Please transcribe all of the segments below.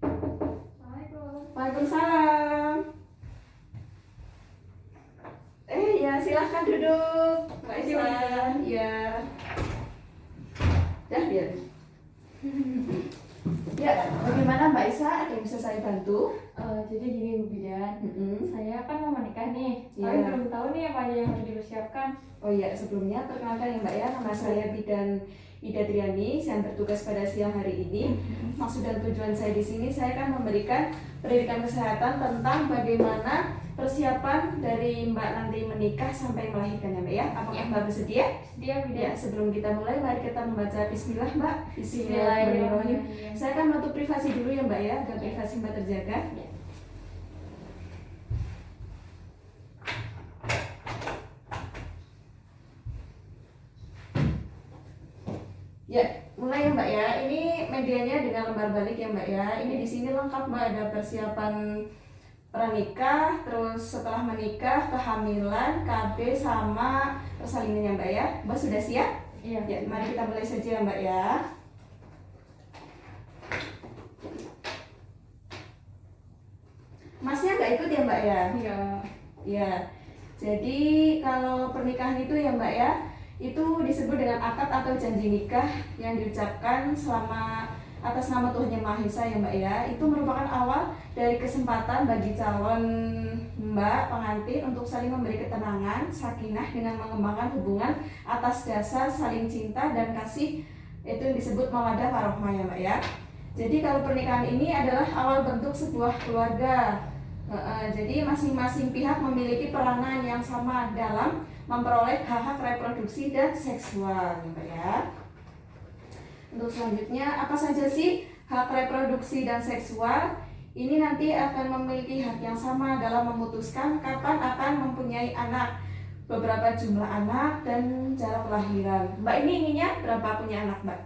Assalamualaikum. Waalaikumsalam. Ya silahkan duduk, Mbak Islan. Ya, dah biar. Ya, bagaimana Mbak Isa? Ada yang bisa saya bantu? Jadi gini Bu Bidan, saya kan mau menikah nih, tapi Iya. belum tahu nih apa aja yang harus dipersiapkan. Oh iya, sebelumnya perkenalkan ya Mbak ya, nama saya Bidan Ida Triani, saya bertugas pada siang hari ini. Maksud dan tujuan saya di sini, saya akan memberikan pendidikan kesehatan tentang bagaimana persiapan dari Mbak nanti menikah sampai melahirkan ya Mbak ya. Apakah Mbak bersedia? Sedia Bu Ya, Bidan? sebelum kita mulai, mari kita membaca Bismillah Mbak. Bismillahirrahmanirrahim. Saya akan menutup privasi dulu ya Mbak ya, agar privasi Mbak terjaga. Ya. Ya, mulai ya Mbak ya. Ini medianya dengan lembar balik ya Mbak ya. Ini di sini lengkap Mbak, ada persiapan pranikah, terus setelah menikah, kehamilan, KB sama persalinan ya Mbak ya. Mbak sudah siap? Iya. Ya, mari kita mulai saja ya Mbak ya. Masnya nggak ikut ya Mbak ya? Iya. Ya. Jadi kalau pernikahan itu ya Mbak ya, itu disebut dengan akad atau janji nikah yang diucapkan selama atas nama Tuhan Yang Maha Esa ya Mbak ya. Itu merupakan awal dari kesempatan bagi calon Mbak pengantin untuk saling memberi ketenangan, sakinah dengan mengembangkan hubungan atas dasar saling cinta dan kasih, itu yang disebut mawaddah warahmah ya Mbak ya. Jadi kalau pernikahan ini adalah awal bentuk sebuah keluarga. Jadi masing-masing pihak memiliki peranan yang sama dalam memperoleh hak-hak reproduksi dan seksual ya Mbak ya. Untuk selanjutnya, apa saja sih hak reproduksi dan seksual? Ini nanti akan memiliki hak yang sama dalam memutuskan kapan akan mempunyai anak, beberapa jumlah anak, dan jarak kelahiran. Mbak ini inginnya berapa punya anak Mbak?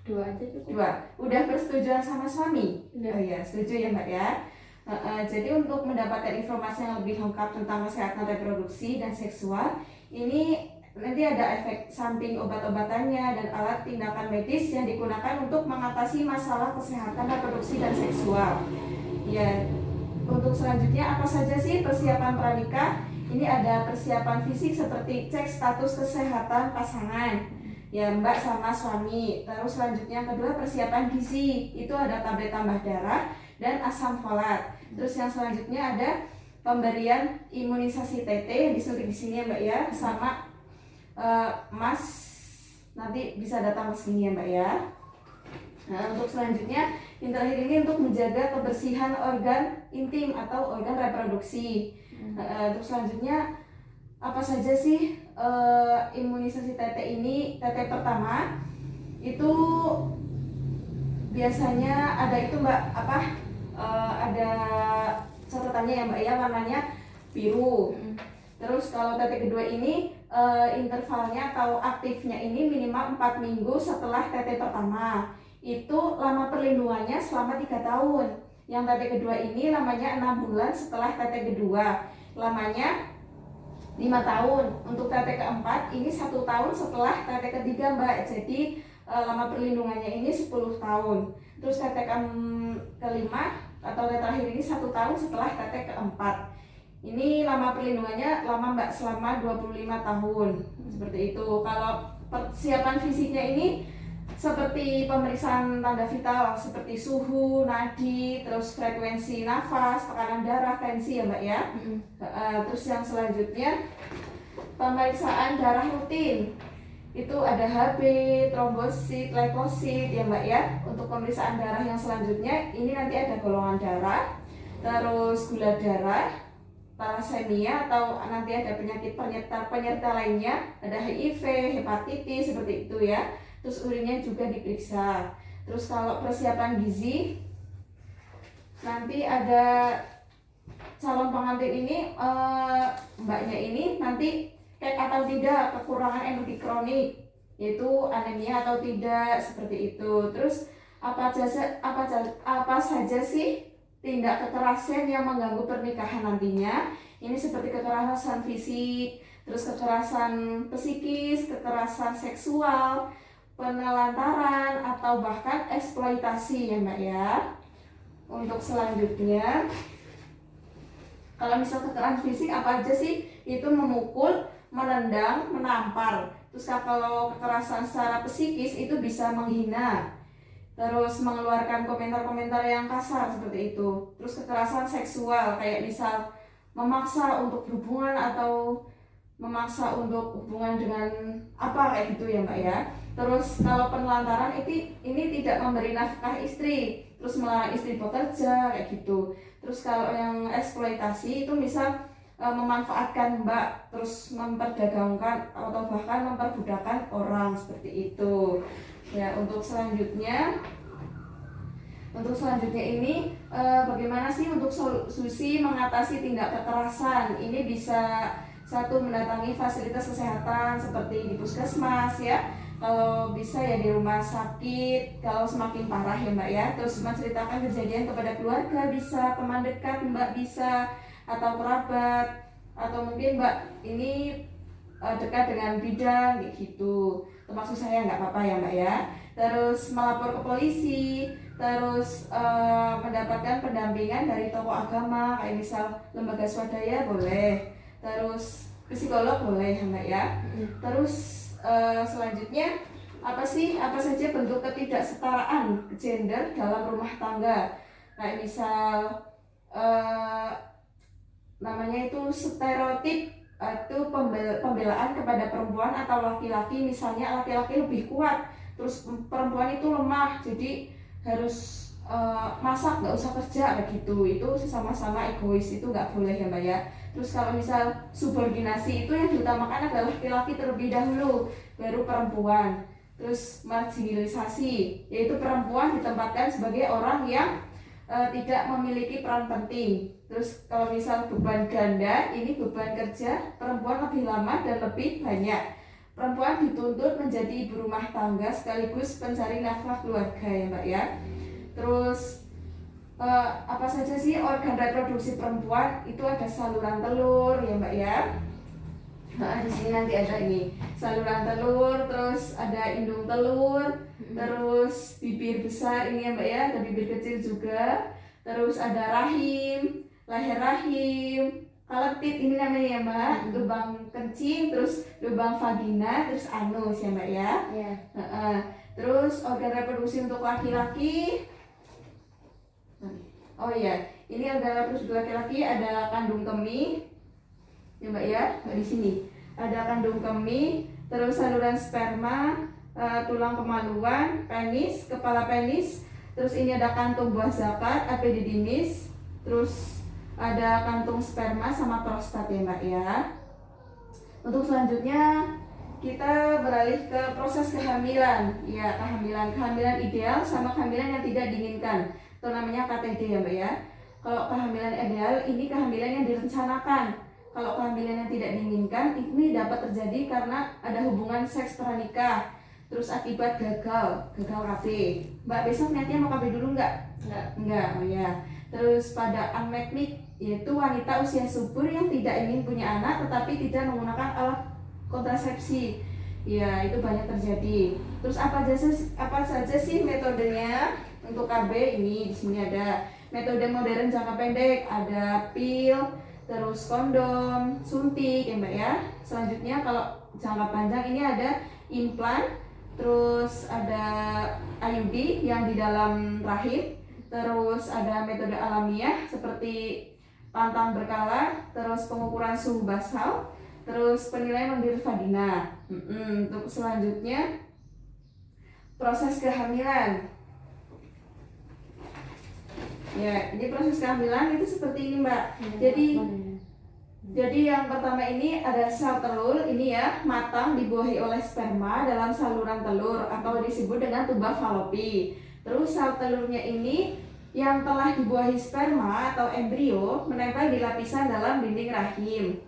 2 aja cukup. 2. Udah persetujuan sama suami? Udah. Oh iya, setuju ya Mbak ya. Jadi untuk mendapatkan informasi yang lebih lengkap tentang kesehatan reproduksi dan seksual, ini nanti ada efek samping obat-obatannya dan alat tindakan medis yang digunakan untuk mengatasi masalah kesehatan reproduksi dan seksual. Ya, untuk selanjutnya apa saja sih persiapan pranikah? Ini ada persiapan fisik seperti cek status kesehatan pasangan, ya Mbak sama suami. Terus selanjutnya kedua persiapan gizi, itu ada tablet tambah darah dan asam folat. Terus yang selanjutnya ada pemberian imunisasi TT yang disuntik di sini ya Mbak ya, sama Mas nanti bisa datang ke sini ya Mbak ya. Nah, untuk selanjutnya yang terakhir ini untuk menjaga kebersihan organ intim atau organ reproduksi. Untuk selanjutnya apa saja sih imunisasi TT ini? TT pertama itu biasanya ada itu Mbak ada catatannya ya Mbak ya, warnanya biru. Terus kalau TT kedua ini intervalnya atau aktifnya ini minimal 4 minggu setelah TT pertama. Itu lama perlindungannya selama 3 tahun. Yang TT kedua ini lamanya 6 bulan setelah TT kedua. Lamanya 5 tahun. Untuk TT keempat ini 1 tahun setelah TT ketiga Mbak. Jadi lama perlindungannya ini 10 tahun. Terus TT kelima atau TT terakhir ini 1 tahun setelah TT keempat. Ini lama perlindungannya lama Mbak, selama 25 tahun. Seperti itu. Kalau persiapan fisiknya ini seperti pemeriksaan tanda vital seperti suhu, nadi, terus frekuensi nafas, tekanan darah, tensi ya Mbak ya. Terus yang selanjutnya pemeriksaan darah rutin. Itu ada HB, trombosit, leukosit ya Mbak ya. Untuk pemeriksaan darah yang selanjutnya ini nanti ada golongan darah, terus gula darah, thalassemia atau nanti ada penyakit penyerta lainnya, ada HIV, hepatitis seperti itu ya. Terus urinnya juga diperiksa. Terus kalau persiapan gizi nanti ada calon pengantin ini mbaknya ini nanti cek atau tidak kekurangan energi kronik, yaitu anemia atau tidak seperti itu. Terus apa saja sih tindak kekerasan yang mengganggu pernikahan nantinya? Ini seperti kekerasan fisik, terus kekerasan psikis, kekerasan seksual, penelantaran atau bahkan eksploitasi ya Mbak ya. untuk selanjutnya, kalau misal kekerasan fisik apa aja sih? Itu memukul, menendang, menampar. Terus kalau kekerasan secara psikis itu bisa menghina, terus mengeluarkan komentar-komentar yang kasar seperti itu. Terus kekerasan seksual kayak misal memaksa untuk hubungan atau memaksa untuk hubungan dengan apa kayak gitu ya Mbak ya. Terus kalau penelantaran ini tidak memberi nafkah istri, terus melarang istri bekerja kayak gitu. Terus kalau yang eksploitasi itu misal memanfaatkan Mbak, terus memperdagangkan atau bahkan memperbudakan orang seperti itu. Ya, untuk selanjutnya ini bagaimana sih untuk solusi mengatasi tindak kekerasan? Ini bisa satu, mendatangi fasilitas kesehatan seperti di puskesmas ya, kalau bisa ya di rumah sakit kalau semakin parah ya Mbak ya. Terus menceritakan kejadian kepada keluarga bisa, teman dekat Mbak bisa, atau kerabat, atau mungkin Mbak ini dekat dengan bidan kayak gitu. Termasuk saya nggak apa-apa ya Mbak ya. Terus melapor ke polisi, terus mendapatkan pendampingan dari tokoh agama kayak misal lembaga swadaya boleh, terus psikolog boleh ya Mbak ya. Terus selanjutnya apa saja bentuk ketidaksetaraan gender dalam rumah tangga, kayak misal namanya itu stereotip, itu pembelaan kepada perempuan atau laki-laki. Misalnya laki-laki lebih kuat, terus perempuan itu lemah, jadi harus masak, nggak usah kerja kayak gitu. Itu sama-sama egois, itu nggak boleh ya Mbak ya. Terus kalau misal subordinasi, itu yang diutamakan adalah laki-laki terlebih dahulu, baru perempuan. Terus marginalisasi, yaitu perempuan ditempatkan sebagai orang yang tidak memiliki peran penting. Terus kalau misal beban ganda, ini beban kerja perempuan lebih lama dan lebih banyak. Perempuan dituntut menjadi ibu rumah tangga sekaligus pencari nafkah keluarga ya Mbak ya. Terus apa saja sih organ reproduksi perempuan? Itu ada saluran telur ya Mbak ya. Nah, di sini nanti ada ini saluran telur, terus ada indung telur, terus bibir besar ini ya Mbak ya, ada bibir kecil juga, terus ada rahim, leher rahim, kaletit ini namanya ya Mbak, lubang kencing, terus lubang vagina, terus anus ya Mbak ya. Terus organ reproduksi untuk laki-laki, oh iya, ini organ reproduksi untuk laki-laki ada kandung kemih ya Mbak ya, di sini ada kandung kemih, terus saluran sperma, tulang kemaluan, penis, kepala penis, terus ini ada kantung buah zakat, epididymis, terus ada kantung sperma sama prostat ya Mbak ya. Untuk selanjutnya kita beralih ke proses kehamilan. Ya, kehamilan ideal sama kehamilan yang tidak diinginkan, itu namanya KTD ya Mbak ya. Kalau kehamilan ideal ini kehamilan yang direncanakan. Kalau kehamilan yang tidak diinginkan ini dapat terjadi karena ada hubungan seks pranikah, terus akibat gagal KB. Mbak besok niatnya mau KB dulu nggak? Nggak, oh ya. Terus pada unmet need, yaitu wanita usia subur yang tidak ingin punya anak tetapi tidak menggunakan alat kontrasepsi. Ya, itu banyak terjadi. Terus apa saja sih metodenya untuk KB ini? Di sini ada metode modern jangka pendek, ada pil, terus kondom, suntik ya Mbak ya. Selanjutnya kalau jangka panjang ini ada implan, terus ada IUD yang di dalam rahim, terus ada metode alamiah seperti pantang berkala, terus pengukuran suhu basal, terus penilaian lendir vagina. Untuk selanjutnya proses kehamilan. Ya, ini proses kehamilan itu seperti ini Mbak. Jadi yang pertama ini ada sel telur ini ya, matang dibuahi oleh sperma dalam saluran telur atau disebut dengan tuba falopi. Terus sel telurnya ini yang telah dibuahi sperma atau embrio menempel di lapisan dalam dinding rahim.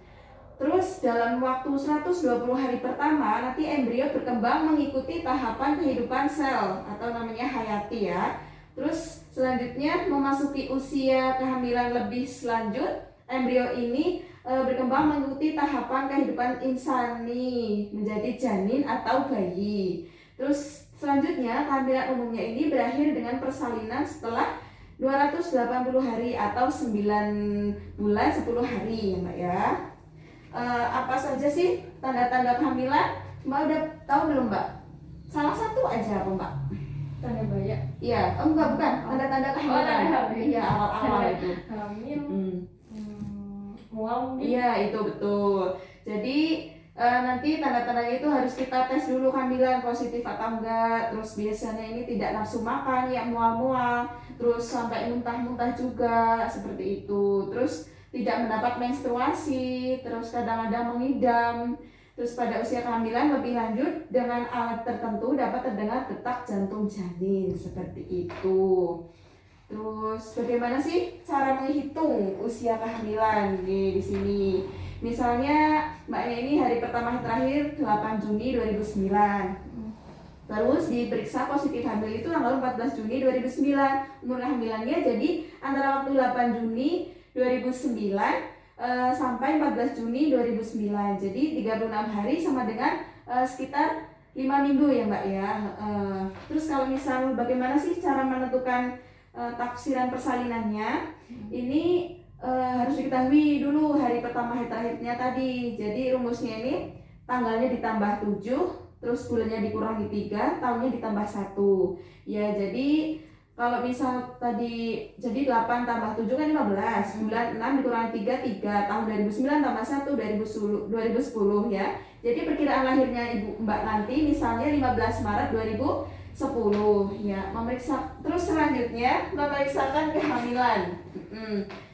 Terus dalam waktu 120 hari pertama nanti embrio berkembang mengikuti tahapan kehidupan sel atau namanya hayati ya. Terus selanjutnya memasuki usia kehamilan lebih selanjut, embrio ini berkembang mengikuti tahapan kehidupan insani menjadi janin atau bayi. Terus selanjutnya kehamilan umumnya ini berakhir dengan persalinan setelah 280 hari atau 9 bulan 10 hari ya Mbak ya. Apa saja sih tanda-tanda kehamilan? Mbak udah tahu belum Mbak? Salah satu aja apa Mbak? Tanda bayak. Iya, enggak bukan, tanda-tanda kehamilan. tanda hamil. Iya, awal-awal itu. Hamil. Mual mungkin. Iya, itu betul. Jadi nanti tanda-tandanya itu harus kita tes dulu kehamilan positif atau enggak. Terus biasanya ini tidak nafsu makan, ya mual-mual, terus sampai muntah-muntah juga seperti itu. Terus tidak mendapat menstruasi, terus kadang-kadang mengidam. Terus pada usia kehamilan lebih lanjut dengan alat tertentu dapat terdengar detak jantung janin seperti itu. Terus bagaimana sih cara menghitung usia kehamilan di sini? Misalnya Mbaknya ini hari pertama terakhir 8 Juni 2009. Terus diperiksa positif hamil itu tanggal 14 Juni 2009. Umur kehamilannya jadi antara waktu 8 Juni 2009 sampai 14 Juni 2009. Jadi 36 hari sama dengan sekitar 5 minggu ya Mbak ya. Terus kalau misal bagaimana sih cara menentukan taksiran persalinannya? Ini harus diketahui dulu hari pertama hari terakhirnya tadi. Jadi rumusnya ini tanggalnya ditambah 7, terus bulannya dikurangi 3, tahunnya ditambah 1. Ya, jadi kalau misal tadi jadi 8 tambah 7 kan 15, bulan 6 dikurangi 3, tahun 2009 tambah 1, 2010 ya. Jadi perkiraan lahirnya Ibu Mbak nanti misalnya 15 Maret 2010 ya. Memeriksa terus selanjutnya memeriksakan kehamilan.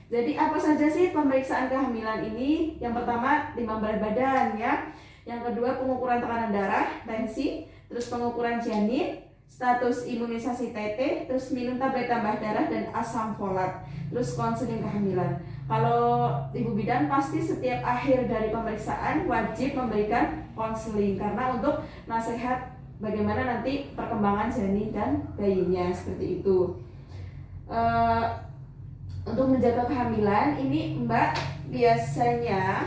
Jadi apa saja sih pemeriksaan kehamilan ini? Yang pertama timbang berat badan ya. Yang kedua pengukuran tekanan darah, tensi, terus pengukuran janin, status imunisasi TT, terus minum tablet tambah darah dan asam folat, terus konseling kehamilan. Kalau ibu bidan pasti setiap akhir dari pemeriksaan wajib memberikan konseling karena untuk nasihat bagaimana nanti perkembangan janin dan bayinya seperti itu. Untuk menjaga kehamilan ini Mbak biasanya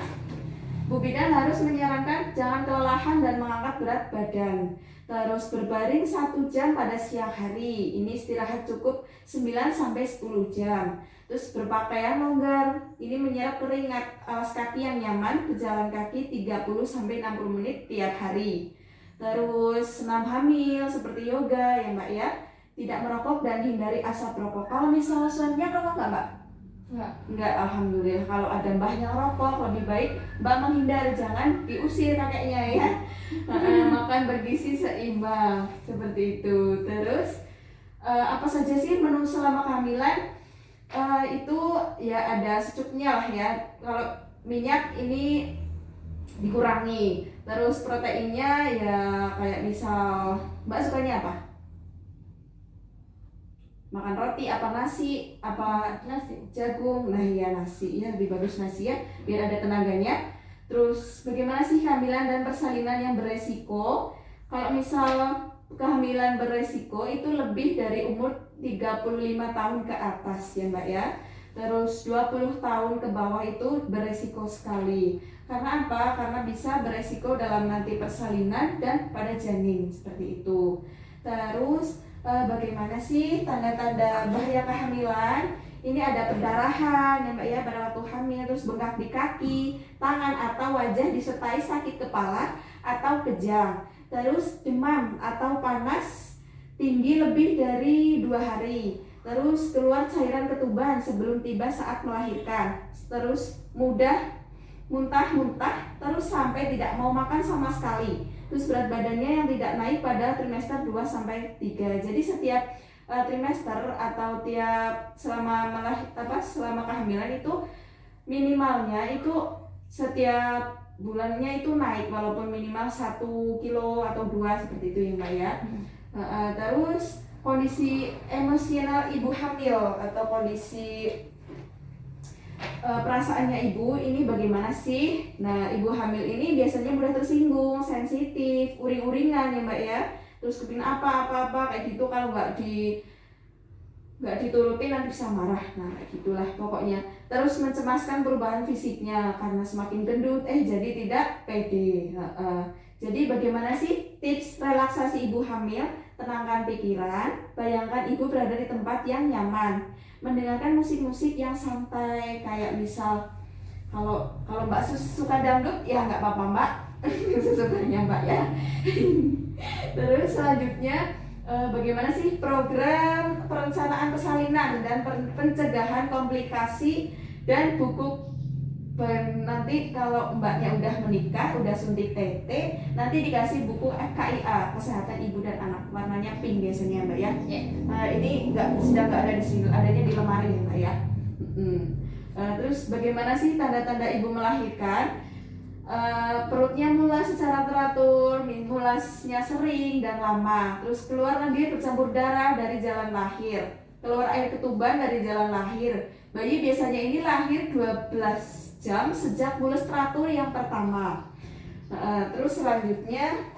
Bu bidan harus menyarankan jangan kelelahan dan mengangkat berat badan. Terus berbaring 1 jam pada siang hari. Ini istirahat cukup 9-10 jam. Terus berpakaian longgar. Ini menyerap keringat. Alas kaki yang nyaman, berjalan kaki 30-60 menit tiap hari. Terus senam hamil seperti yoga ya Mbak ya. Tidak merokok dan hindari asap rokok. Kalau misalnya suaminya rokok nggak Mbak? Enggak, alhamdulillah. Kalau ada mbahnya rokok, lebih baik Mbak menghindar, jangan diusir kakeknya ya. Makan bergizi seimbang seperti itu. Terus apa saja sih menu selama kehamilan? Itu ya ada secukupnya lah ya. Kalau minyak ini dikurangi. Terus proteinnya ya kayak misal Mbak sukanya apa? Makan roti apa nasi, apa Nasi. jagung. Nah ya nasi ya, lebih bagus nasi ya biar ada tenaganya. Terus bagaimana sih kehamilan dan persalinan yang beresiko? Kalau misal kehamilan beresiko itu lebih dari umur 35 tahun ke atas ya Mbak ya. Terus 20 tahun ke bawah itu beresiko sekali. Karena apa? Karena bisa beresiko dalam nanti persalinan dan pada janin seperti itu. Terus bagaimana sih tanda-tanda bahaya kehamilan? Ini ada perdarahan ya Mbak ya pada waktu hamil, terus bengkak di kaki, tangan atau wajah disertai sakit kepala atau kejang. Terus demam atau panas tinggi lebih dari 2 hari. Terus keluar cairan ketuban sebelum tiba saat melahirkan. Terus mudah muntah-muntah, terus sampai tidak mau makan sama sekali. Terus berat badannya yang tidak naik pada trimester 2-3. Jadi setiap trimester atau tiap selama kehamilan itu minimalnya itu setiap bulannya itu naik walaupun minimal 1 kilo atau 2 seperti itu ya Mbak ya. Terus kondisi emosional ibu hamil atau kondisi perasaannya ibu ini bagaimana sih? Nah, ibu hamil ini biasanya mudah tersinggung, sensitif, uring-uringan ya Mbak ya. Terus kepingin apa kayak gitu, kalau nggak diturutin nanti bisa marah. Nah, kayak gitulah pokoknya. Terus mencemaskan perubahan fisiknya karena semakin gendut jadi tidak pede. Jadi bagaimana sih tips relaksasi ibu hamil? tenangkan pikiran. Bayangkan ibu berada di tempat yang nyaman, mendengarkan musik-musik yang santai, kayak misal kalau Mbak suka dangdut ya nggak apa-apa Mbak, sebenarnya Mbak ya. Terus selanjutnya bagaimana sih program perencanaan persalinan dan pencegahan komplikasi dan buku. Nanti kalau mbaknya udah menikah, udah suntik TT, nanti dikasih buku FKIA, Kesehatan Ibu dan Anak, warnanya pink biasanya mbak ya. Ini sedang nggak ada di sini, adanya di lemari ya mbak ya. Terus bagaimana sih tanda-tanda ibu melahirkan? Perutnya mulas secara teratur, mulasnya sering dan lama, terus keluar lendir bercampur darah dari jalan lahir, keluar air ketuban dari jalan lahir. Bayi biasanya ini lahir 12 jam sejak mulus teratur yang pertama. Terus selanjutnya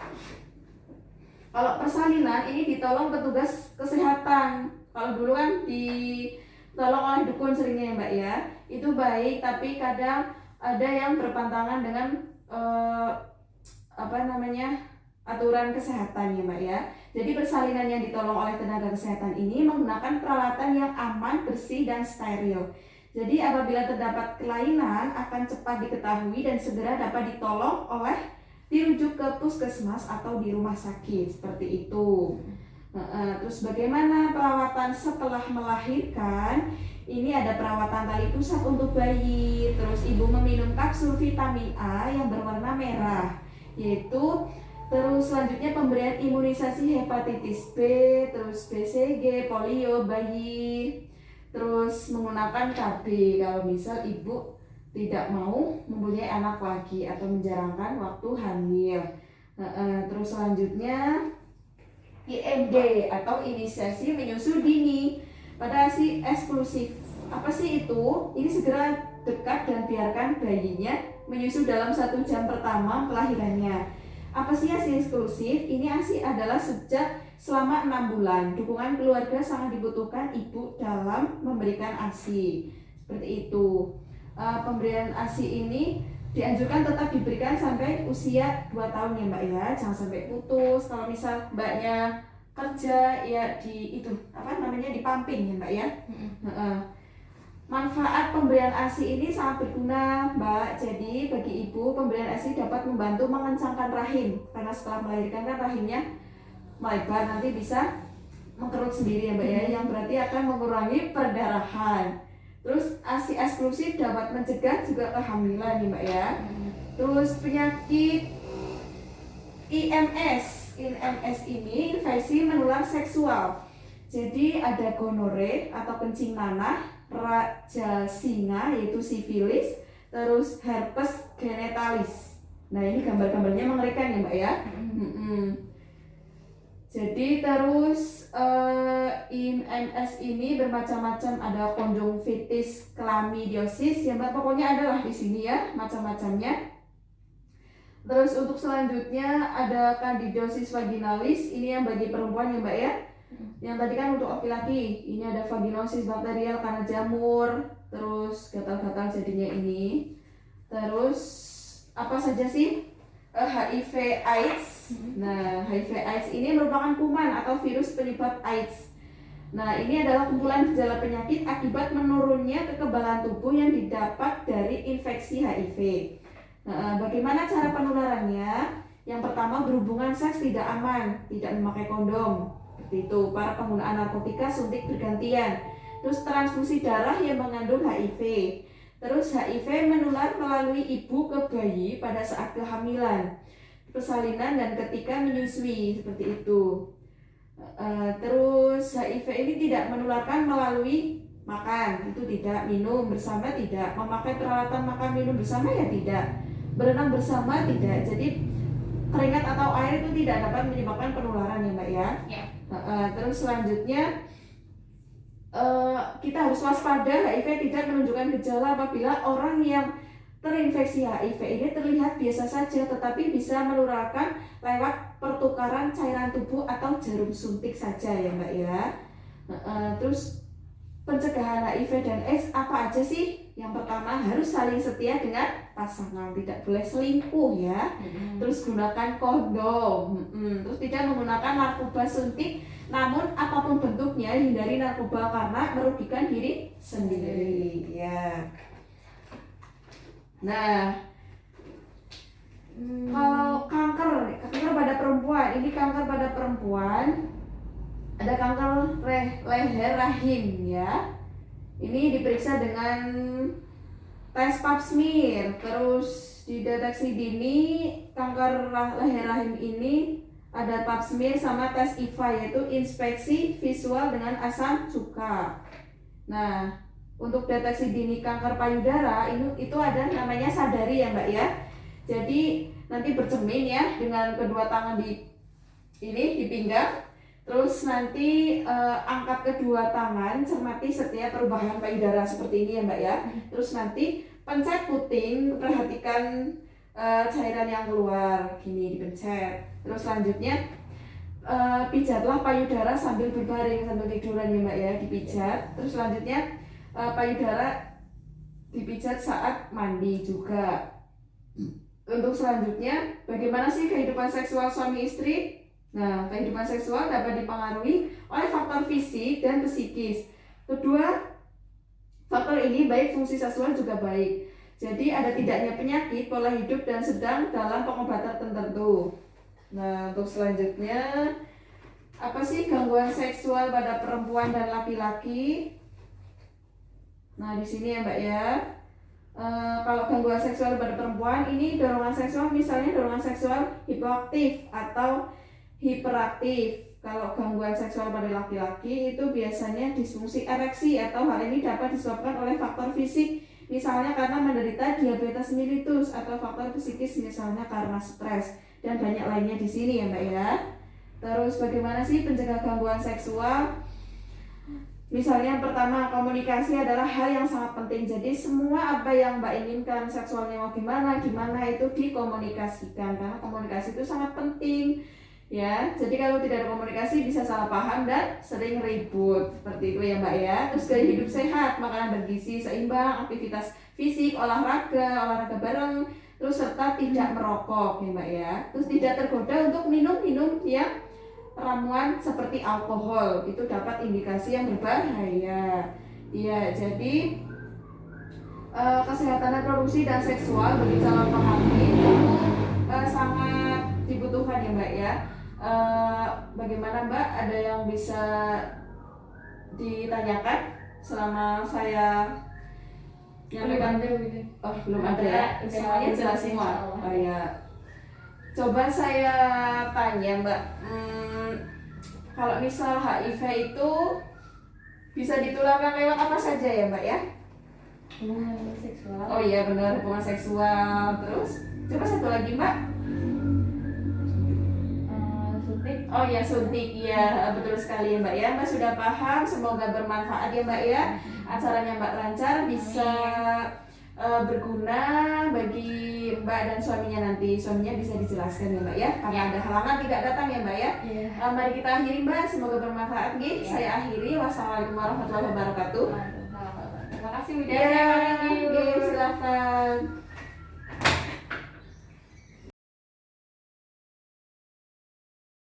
kalau persalinan ini ditolong petugas kesehatan. Kalau dulu kan ditolong oleh dukun seringnya ya mbak ya, itu baik, tapi kadang ada yang berpantangan dengan aturan kesehatan ya mbak ya. Jadi persalinan yang ditolong oleh tenaga kesehatan ini menggunakan peralatan yang aman, bersih, dan steril. Jadi apabila terdapat kelainan akan cepat diketahui dan segera dapat ditolong oleh dirujuk ke puskesmas atau di rumah sakit seperti itu. Terus bagaimana perawatan setelah melahirkan? Ini ada perawatan tali pusat untuk bayi. Terus ibu meminum kapsul vitamin A yang berwarna merah, terus selanjutnya pemberian imunisasi hepatitis B, terus BCG, polio bayi. Terus menggunakan KB kalau misal ibu tidak mau mempunyai anak lagi atau menjarangkan waktu hamil. Terus selanjutnya IMD atau inisiasi menyusu dini pada ASI eksklusif. Apa sih itu? Ini segera dekat dan biarkan bayinya menyusu dalam 1 jam pertama kelahirannya. Apa sih ASI eksklusif? Ini ASI adalah sejak selama 6 bulan. Dukungan keluarga sangat dibutuhkan ibu dalam memberikan ASI. Seperti itu. Pemberian ASI ini dianjurkan tetap diberikan sampai usia 2 tahun ya mbak ya. Jangan sampai putus. Kalau misal mbaknya kerja ya di pumping ya mbak ya. Manfaat pemberian ASI ini sangat berguna mbak. Jadi bagi ibu pemberian ASI dapat membantu mengencangkan rahim, karena setelah melahirkan kan rahimnya melebar, nanti bisa mengkerut sendiri ya mbak ya, yang berarti akan mengurangi perdarahan. Terus ASI eksklusif dapat mencegah juga kehamilan nih mbak ya. Terus penyakit IMS ini infeksi menular seksual. Jadi ada gonore atau kencing nanah, raja singa yaitu sifilis, terus herpes genitalis. Nah ini gambar-gambarnya mengerikan ya mbak ya. Jadi terus IMS ini bermacam-macam, ada konjungtivitis, klamidiosis, ya mbak, pokoknya adalah di sini ya macam-macamnya. Terus untuk selanjutnya ada candidiasis vaginalis, ini yang bagi perempuan ya mbak ya. Yang tadi kan untuk laki-laki, ini ada vaginosis bakterial karena jamur, terus gatal-gatal jadinya ini. Terus apa saja sih? HIV AIDS. Nah, HIV AIDS ini merupakan kuman atau virus penyebab AIDS. Nah, ini adalah kumpulan gejala penyakit akibat menurunnya kekebalan tubuh yang didapat dari infeksi HIV. Nah, bagaimana cara penularannya? Yang pertama, berhubungan seks tidak aman, tidak memakai kondom. Seperti itu. Para penggunaan narkotika suntik bergantian. Terus transfusi darah yang mengandung HIV. Terus HIV menular melalui ibu ke bayi pada saat kehamilan, persalinan, dan ketika menyusui, seperti itu. Terus HIV ini tidak menularkan melalui makan, itu tidak, minum bersama tidak, memakai peralatan makan minum bersama ya tidak, berenang bersama tidak. Jadi keringat atau air itu tidak dapat menyebabkan penularan ya mbak ya. Terus selanjutnya kita harus waspada, HIV tidak menunjukkan gejala apabila orang yang terinfeksi HIV ini terlihat biasa saja, tetapi bisa menularkan lewat pertukaran cairan tubuh atau jarum suntik saja ya mbak ya. Terus pencegahan HIV dan AIDS apa aja sih? Yang pertama harus saling setia dengan pasangan, tidak boleh selingkuh ya. Terus gunakan kondom. Terus tidak menggunakan narkoba suntik, namun apapun bentuknya hindari narkoba karena merugikan diri sendiri ya. Nah, kalau kanker pada perempuan, ini kanker pada perempuan ada kanker leher rahim ya. Ini diperiksa dengan tes pap smear, terus dideteksi dini kanker leher rahim ini ada pap smear sama tes IVA, yaitu inspeksi visual dengan asam cuka. Nah, untuk deteksi dini kanker payudara itu ada namanya sadari ya Mbak ya. Jadi nanti bercermin ya dengan kedua tangan di pinggang. Terus nanti angkat kedua tangan, cermati setiap perubahan payudara seperti ini ya Mbak ya. Terus nanti pencet puting, perhatikan cairan yang keluar, gini dipencet. Terus selanjutnya pijatlah payudara sambil berbaring, sambil tiduran ya Mbak ya, dipijat. Terus selanjutnya payudara dipijat saat mandi juga. Untuk selanjutnya, bagaimana sih kehidupan seksual suami istri? Nah, kehidupan seksual dapat dipengaruhi oleh faktor fisik dan psikis. Kedua faktor ini baik fungsi seksual juga baik. Jadi ada tidaknya penyakit, pola hidup dan sedang dalam pengobatan tertentu. Nah, untuk selanjutnya, apa sih gangguan seksual pada perempuan dan laki-laki? Nah, di sini ya Mbak ya. Kalau gangguan seksual pada perempuan ini dorongan seksual, misalnya dorongan seksual hipoaktif atau hiperaktif. Kalau gangguan seksual pada laki-laki itu biasanya disfungsi ereksi, atau hal ini dapat disebabkan oleh faktor fisik, misalnya karena menderita diabetes mellitus, atau faktor psikis misalnya karena stres, dan banyak lainnya di sini ya Mbak ya. Terus bagaimana sih pencegah gangguan seksual? Misalnya yang pertama, komunikasi adalah hal yang sangat penting. Jadi semua apa yang Mbak inginkan seksualnya mau gimana itu dikomunikasikan, karena komunikasi itu sangat penting. Ya, jadi kalau tidak ada komunikasi bisa salah paham dan sering ribut, seperti itu ya Mbak ya. Terus gaya hidup sehat, makanan bergizi seimbang, aktivitas fisik, olahraga bareng, terus serta tidak merokok ya Mbak ya. Terus tidak tergoda untuk minum yang ramuan seperti alkohol, itu dapat indikasi yang berbahaya. Ya, jadi kesehatan reproduksi dan seksual bagi calon pengantin itu sangat dibutuhkan ya Mbak ya. Bagaimana Mbak, ada yang bisa ditanyakan selama saya nyampaikan? Oh, belum ada ya, semuanya jelas semua. Oh ya, coba saya tanya Mbak, kalau misal HIV itu bisa ditularkan lewat apa saja ya Mbak ya? Hubungan seksual. Oh iya benar, hubungan seksual. Terus coba satu lagi Mbak. Suntik. Oh ya, suntik ya, betul sekali ya Mbak ya. Mbak sudah paham, semoga bermanfaat ya Mbak ya. Acaranya Mbak lancar, bisa berguna bagi Mbak dan suaminya nanti. Suaminya bisa dijelaskan ya Mbak ya, karena ada halangan tidak datang ya Mbak ya. Mari kita akhiri Mbak, semoga bermanfaat. Saya akhiri. Wassalamualaikum warahmatullahi wabarakatuh. Terima kasih Widya. Silahkan.